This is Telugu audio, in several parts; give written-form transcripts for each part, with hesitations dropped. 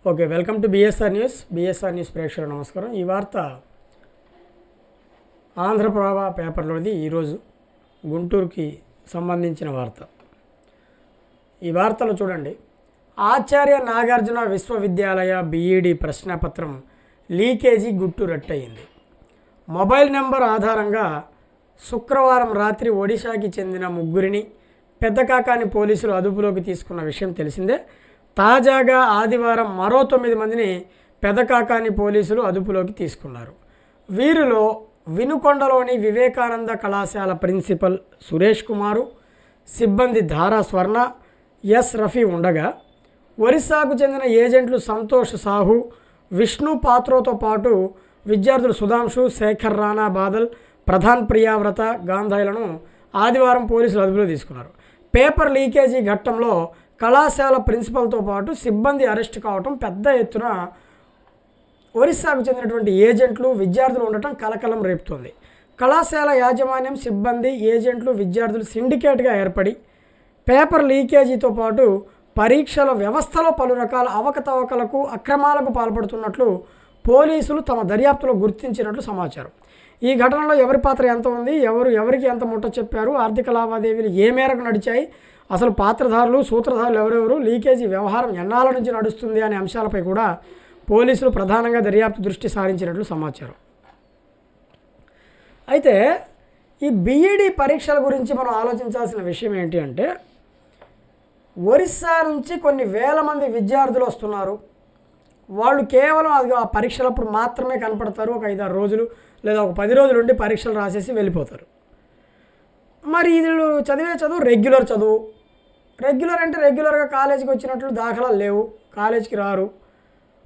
Okay, welcome to BSR news ప్రేక్షకులకు నమస్కారం. ఈ వార్త ఆంధ్రప్రభ పేపర్లోది. ఈరోజు గుంటూరుకి సంబంధించిన వార్త. ఈ వార్తలో చూడండి, ఆచార్య నాగార్జున విశ్వవిద్యాలయ బీఈడి ప్రశ్నపత్రం లీకేజీ గుట్టు రట్టయింది. మొబైల్ నెంబర్ ఆధారంగా శుక్రవారం రాత్రి ఒడిశాకి చెందిన ముగ్గురిని పెద్దకాకాని పోలీసులు అదుపులోకి తీసుకున్న విషయం తెలిసిందే. తాజాగా ఆదివారం మరో 9 మందిని పెదకాకాని పోలీసులు అదుపులోకి తీసుకున్నారు. వీరిలో వినుకొండలోని వివేకానంద కళాశాల ప్రిన్సిపల్ సురేష్ కుమారు, సిబ్బంది ధారా స్వర్ణ, ఎస్ రఫీ ఉండగా, ఒరిస్సాకు చెందిన ఏజెంట్లు సంతోష్ సాహు, విష్ణు పాత్రోతో పాటు విద్యార్థులు సుధాంశు, శేఖర్ రాణా బాదల్, ప్రధాన్ ప్రియావ్రత గాంధాయ్లను ఆదివారం పోలీసులు అదుపులో తీసుకున్నారు. పేపర్ లీకేజీ ఘట్టంలో కళాశాల ప్రిన్సిపల్తో పాటు సిబ్బంది అరెస్ట్ కావటం, పెద్ద ఎత్తున ఒరిస్సాకు చెందినటువంటి ఏజెంట్లు, విద్యార్థులు ఉండటం కలకలం రేపుతోంది. కళాశాల యాజమాన్యం, సిబ్బంది, ఏజెంట్లు, విద్యార్థులు సిండికేట్గా ఏర్పడి పేపర్ లీకేజీతో పాటు పరీక్షల వ్యవస్థలో పలు రకాల అవకతవకలకు, అక్రమాలకు పాల్పడుతున్నట్లు పోలీసులు తమ దర్యాప్తులో గుర్తించినట్లు సమాచారం. ఈ ఘటనలో ఎవరి పాత్ర ఎంత ఉంది, ఎవరికి ఎంత ముట్ట చెప్పారు, ఆర్థిక లావాదేవీలు ఏ మేరకు నడిచాయి, అసలు పాత్రధారులు, సూత్రధారులు ఎవరెవరు, లీకేజీ వ్యవహారం ఎన్నాళ్ళ నుంచి నడుస్తుంది అనే అంశాలపై కూడా పోలీసులు ప్రధానంగా దర్యాప్తు దృష్టి సారించినట్లు సమాచారం. అయితే ఈ బీఈడీ పరీక్షల గురించి మనం ఆలోచించాల్సిన విషయం ఏంటి అంటే, ఒరిస్సా నుంచి కొన్ని వేల మంది విద్యార్థులు వస్తున్నారు. వాళ్ళు కేవలం అది ఆ పరీక్షలప్పుడు మాత్రమే కనపడతారు. ఒక 5-6 రోజులు లేదా ఒక 10 రోజులు ఉండి పరీక్షలు రాసేసి వెళ్ళిపోతారు. మరి వీళ్ళు చదివే చదువు రెగ్యులర్ చదువు. రెగ్యులర్ అంటే రెగ్యులర్గా కాలేజీకి వచ్చినట్లు దాఖలాలు లేవు, కాలేజీకి రారు,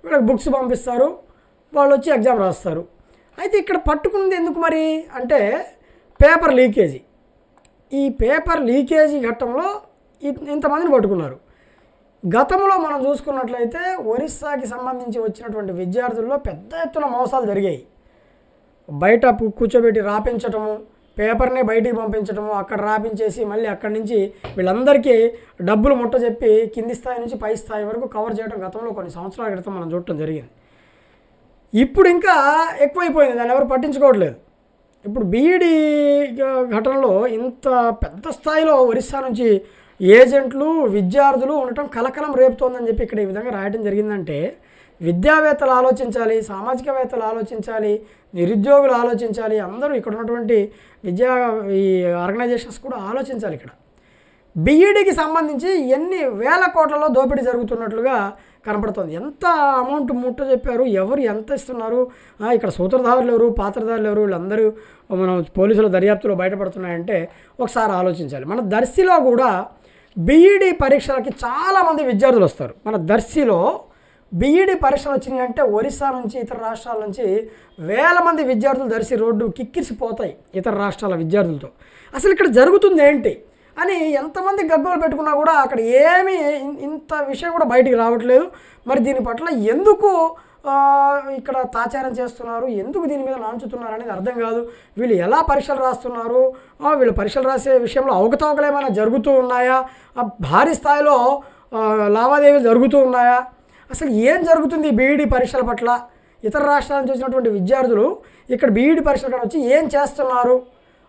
వీళ్ళకి బుక్స్ పంపిస్తారు, వాళ్ళు వచ్చి ఎగ్జామ్ రాస్తారు. అయితే ఇక్కడ పట్టుకున్నది ఎందుకు మరి అంటే పేపర్ లీకేజీ. ఈ పేపర్ లీకేజీ ఘట్టంలో ఇంతమందిని పట్టుకున్నారు. గతంలో మనం చూసుకున్నట్లయితే ఒరిస్సాకి సంబంధించి వచ్చినటువంటి విద్యార్థుల్లో పెద్ద ఎత్తున మోసాలు జరిగాయి. బయట కూర్చోబెట్టి రాపించటము, పేపర్నే బయటికి పంపించడము, అక్కడ రాపించేసి మళ్ళీ అక్కడి నుంచి వీళ్ళందరికీ డబ్బులు ముట్ట చెప్పి కింది స్థాయి నుంచి పై స్థాయి వరకు కవర్ చేయడం గతంలో కొన్ని సంవత్సరాల క్రితం మనం చూడటం జరిగింది. ఇప్పుడు ఇంకా ఎక్కువైపోయింది, దాన్ని ఎవరు పట్టించుకోవట్లేదు. ఇప్పుడు బీఈడీ ఘటనలో ఇంత పెద్ద స్థాయిలో ఒరిస్సా నుంచి ఏజెంట్లు, విద్యార్థులు ఉండటం కలకలం రేపుతోందని చెప్పి ఇక్కడ ఈ విధంగా రాయడం జరిగిందంటే, విద్యావేత్తలు ఆలోచించాలి, సామాజికవేత్తలు ఆలోచించాలి, నిరుద్యోగులు ఆలోచించాలి, అందరూ ఇక్కడ ఉన్నటువంటి ఈ ఆర్గనైజేషన్స్ కూడా ఆలోచించాలి. ఇక్కడ బీఈడీకి సంబంధించి ఎన్ని వేల కోట్లలో దోపిడీ జరుగుతున్నట్లుగా కనపడుతుంది. ఎంత అమౌంట్ ముట్ట చెప్పారు, ఎవరు ఎంత ఇస్తున్నారు, ఇక్కడ సూత్రధారులు ఎవరు, పాత్రధారులు ఎవరు, వీళ్ళందరూ మనం పోలీసుల దర్యాప్తులో బయటపడుతున్నాయంటే ఒకసారి ఆలోచించాలి. మన దర్శిలో కూడా బీఈడీ పరీక్షలకి చాలామంది విద్యార్థులు వస్తారు. మన దర్శిలో బీఈడీ పరీక్షలు వచ్చినాయి అంటే ఒరిస్సా నుంచి, ఇతర రాష్ట్రాల నుంచి వేల మంది విద్యార్థులు దర్శి రోడ్డు కిక్కిరిసిపోతాయి ఇతర రాష్ట్రాల విద్యార్థులతో. అసలు ఇక్కడ జరుగుతుంది ఏంటి అని ఎంతమంది గగ్గోలు పెట్టుకున్నా కూడా అక్కడ ఏమీ ఇంత విషయం కూడా బయటికి రావట్లేదు. మరి దీని పట్ల ఎందుకు ఇక్కడ తాచారం చేస్తున్నారు, ఎందుకు దీని మీద నాంచుతున్నారు అనేది అర్థం కాదు. వీళ్ళు ఎలా పరీక్షలు రాస్తున్నారు, వీళ్ళు పరీక్షలు రాసే విషయంలో అవకతవకలు ఏమైనా జరుగుతూ ఉన్నాయా, భారీ స్థాయిలో లావాదేవీలు జరుగుతూ ఉన్నాయా, అసలు ఏం జరుగుతుంది బీఈడీ పరీక్షల పట్ల? ఇతర రాష్ట్రాల నుంచి వచ్చినటువంటి విద్యార్థులు ఇక్కడ బీఈడీ పరీక్షలు వచ్చి ఏం చేస్తున్నారు,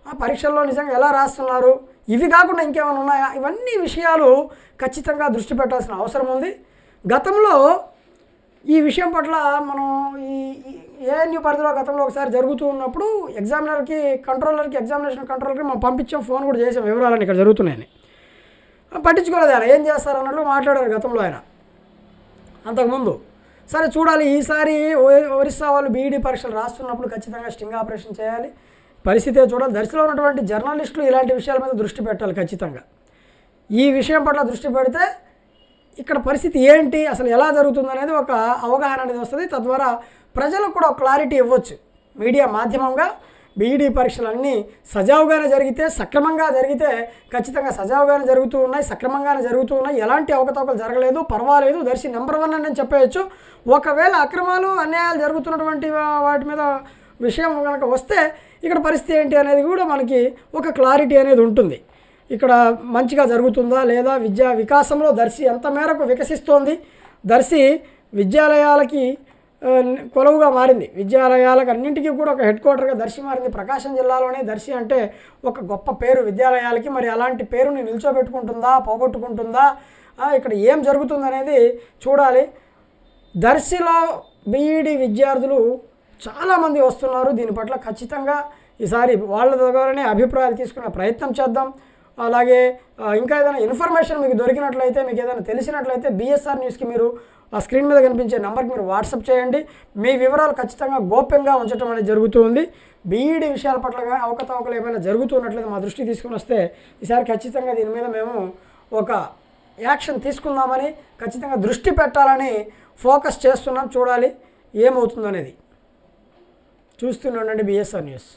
ఆ పరీక్షల్లో నిజంగా ఎలా రాస్తున్నారు, ఇవి కాకుండా ఇంకేమైనా ఉన్నాయా, ఇవన్నీ విషయాలు ఖచ్చితంగా దృష్టి పెట్టాల్సిన అవసరం ఉంది. గతంలో ఈ విషయం పట్ల మనం ఈ ఏఎన్యూ పరిధిలో గతంలో ఒకసారి జరుగుతూ ఉన్నప్పుడు ఎగ్జామినేషన్ కంట్రోలర్కి మనం పంపించాం, ఫోన్ కూడా చేసాం వివరాలని ఇక్కడ జరుగుతున్నాయని. పట్టించుకోలేదు ఆయన, ఏం చేస్తారు అన్నట్లు మాట్లాడారు గతంలో ఆయన అంతకుముందు. సరే చూడాలి, ఈసారి ఒరిస్సా వాళ్ళు బీఈడీ పరీక్షలు రాస్తున్నప్పుడు ఖచ్చితంగా స్టింగ్ ఆపరేషన్ చేయాలి, పరిస్థితే చూడాలి. దర్శిలో ఉన్నటువంటి జర్నలిస్టులు ఇలాంటి విషయాల మీద దృష్టి పెట్టాలి ఖచ్చితంగా. ఈ విషయం పట్ల దృష్టి పెడితే ఇక్కడ పరిస్థితి ఏంటి, అసలు ఎలా జరుగుతుంది అనేది ఒక అవగాహన అనేది వస్తుంది. తద్వారా ప్రజలకు కూడా ఒక క్లారిటీ ఇవ్వచ్చు. మీడియా మాధ్యమంగా బీఈడీ పరీక్షలన్నీ సజావుగానే జరిగితే, సక్రమంగా జరిగితే ఖచ్చితంగా సజావుగానే జరుగుతూ ఉన్నాయి, సక్రమంగానే జరుగుతూ ఉన్నాయి, ఎలాంటి అవకతవకలు జరగలేదు, పర్వాలేదు, దర్శి నెంబర్ 1 అని నేను చెప్పవచ్చు. ఒకవేళ అక్రమాలు, అన్యాయాలు జరుగుతున్నటువంటి వాటి మీద విషయం కనుక వస్తే ఇక్కడ పరిస్థితి ఏంటి అనేది కూడా మనకి ఒక క్లారిటీ అనేది ఉంటుంది. ఇక్కడ మంచిగా జరుగుతుందా లేదా, విద్యా వికాసంలో దర్శి ఎంత మేరకు వికసిస్తోంది, దర్శి విద్యాలయాలకి కొలువుగా మారింది. విద్యాలయాలకు అన్నింటికీ కూడా ఒక హెడ్ క్వార్టర్గా దర్శి మారింది. ప్రకాశం జిల్లాలోనే దర్శి అంటే ఒక గొప్ప పేరు విద్యాలయాలకి. మరి అలాంటి పేరుని నిల్చోబెట్టుకుంటుందా, పోగొట్టుకుంటుందా, ఇక్కడ ఏం జరుగుతుందనేది చూడాలి. దర్శిలో బీఈడి విద్యార్థులు చాలామంది వస్తున్నారు. దీని పట్ల ఖచ్చితంగా ఈసారి వాళ్ళ ద్వారానే అభిప్రాయాలు తీసుకునే ప్రయత్నం చేద్దాం. అలాగే ఇంకా ఏదైనా ఇన్ఫర్మేషన్ మీకు దొరికినట్లయితే, మీకు ఏదైనా తెలిసినట్లయితే బిఎస్ఆర్ న్యూస్కి మీరు ఆ స్క్రీన్ మీద కనిపించే నెంబర్కి మీరు వాట్సాప్ చేయండి. మీ వివరాలు ఖచ్చితంగా గోప్యంగా ఉంచడం అనేది జరుగుతుంది. బీఈడి విషయాల పట్ల అవకతవకలు ఏమైనా జరుగుతున్నట్లయితే మా దృష్టికి తీసుకుని వస్తే ఈసారి ఖచ్చితంగా దీని మీద మేము ఒక యాక్షన్ తీసుకుందామని, ఖచ్చితంగా దృష్టి పెట్టాలని ఫోకస్ చేస్తున్నాం. చూడాలి ఏమవుతుందనేది. చూస్తూనే ఉండండి బిఎస్ఆర్ న్యూస్.